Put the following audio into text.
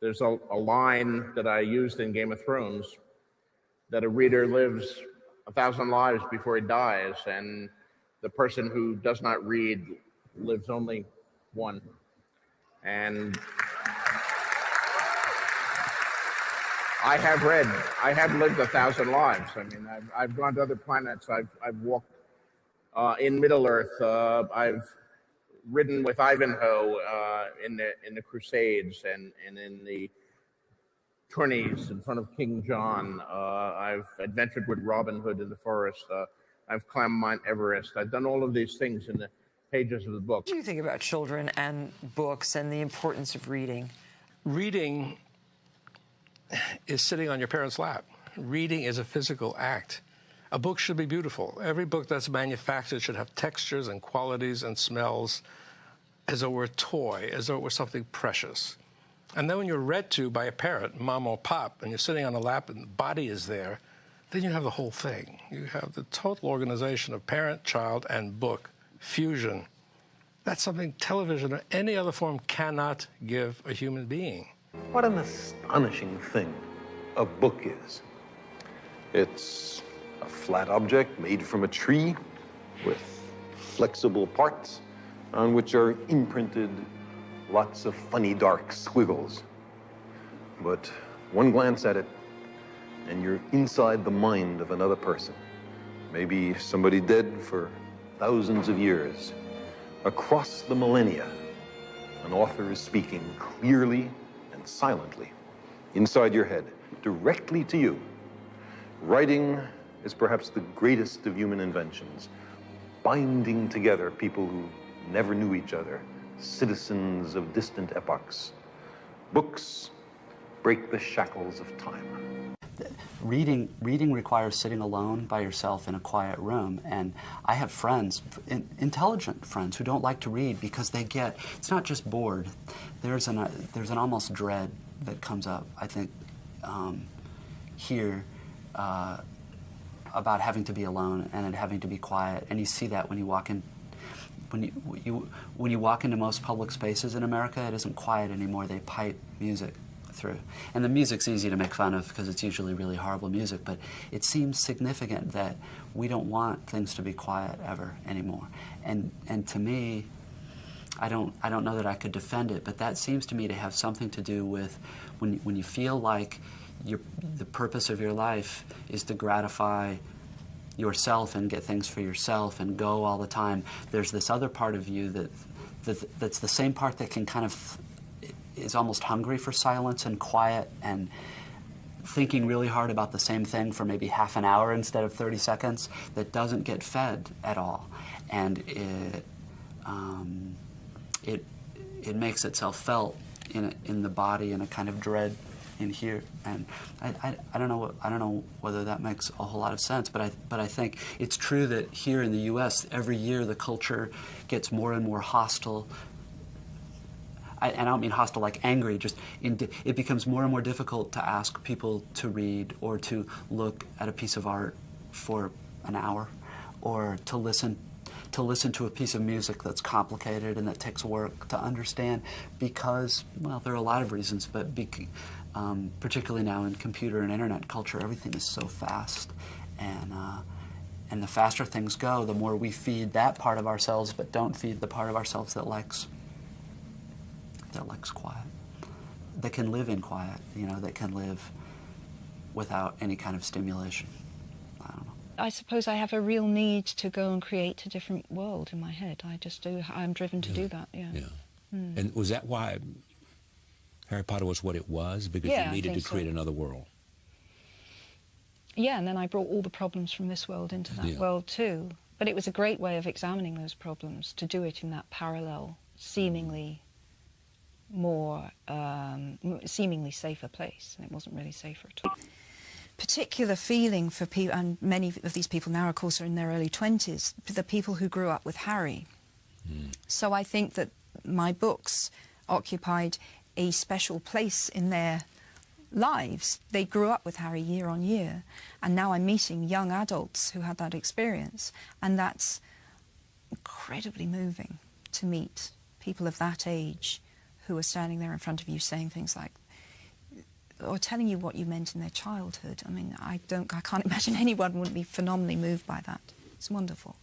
There's a line that I used in Game of Thrones, that a reader lives 1,000 lives before he dies, and the person who does not read lives only one. And I have lived 1,000 lives. I mean, I've gone to other planets. I've walked in Middle Earth. I've ridden with Ivanhoe in the Crusades and in the tourneys in front of King John. I've adventured with Robin Hood in the forest. I've climbed Mount Everest. I've done all of these things in the pages of the book. What do you think about children and books and the importance of reading? Reading is sitting on your parents' lap. Reading is a physical act. A book should be beautiful. Every book that's manufactured should have textures and qualities and smells as though it were a toy, as though it were something precious. And then when you're read to by a parent, mom or pop, and you're sitting on the lap and the body is there, then you have the whole thing. You have the total organization of parent, child, and book, fusion. That's something television or any other form cannot give a human being. What an astonishing thing a book is. It's a flat object made from a tree with flexible parts on which are imprinted lots of funny dark squiggles. But one glance at it and you're inside the mind of another person. Maybe somebody dead for thousands of years. Across the millennia, an author is speaking clearly and silently inside your head, directly to you. Writing is perhaps the greatest of human inventions, binding together people who never knew each other, citizens of distant epochs. Books break the shackles of time. Reading requires sitting alone by yourself in a quiet room, and I have friends, intelligent friends, who don't like to read because they get, it's not just bored, there's an almost dread that comes up, I think, here about having to be alone and having to be quiet, and you see that when you walk in. When you walk into most public spaces in America, it isn't quiet anymore. They pipe music through. And the music's easy to make fun of because it's usually really horrible music, but it seems significant that we don't want things to be quiet ever anymore. And to me, I don't know that I could defend it, but that seems to me to have something to do with when you feel like the purpose of your life is to gratify yourself and get things for yourself and go all the time. There's this other part of you that's the same part that can kind of is almost hungry for silence and quiet and thinking really hard about the same thing for maybe half an hour instead of 30 seconds, that doesn't get fed at all. And it makes itself felt in the body in a kind of dread in here, and I don't know whether that makes a whole lot of sense, but I think it's true that here in the U.S. every year the culture gets more and more hostile. And I don't mean hostile like angry, just it becomes more and more difficult to ask people to read or to look at a piece of art for an hour, or to listen to a piece of music that's complicated and that takes work to understand, because, well, there are a lot of reasons, but particularly now in computer and internet culture, everything is so fast, and the faster things go, the more we feed that part of ourselves, but don't feed the part of ourselves that likes quiet, that can live in quiet, that can live without any kind of stimulation. I don't know. I suppose I have a real need to go and create a different world in my head. I just do. I'm driven to do that. Yeah. And was that why Harry Potter was what it was? Because you needed to create another world? Yeah, and then I brought all the problems from this world into that world too. But it was a great way of examining those problems, to do it in that parallel, seemingly more, seemingly safer place. And it wasn't really safer at all. Particular feeling for people, and many of these people now, of course, are in their early 20s, the people who grew up with Harry. So I think that my books occupied a special place in their lives. They grew up with Harry year on year, and now I'm meeting young adults who had that experience, and that's incredibly moving to meet people of that age who are standing there in front of you saying things like, or telling you what you meant in their childhood. I mean, I can't imagine anyone wouldn't be phenomenally moved by that. It's wonderful.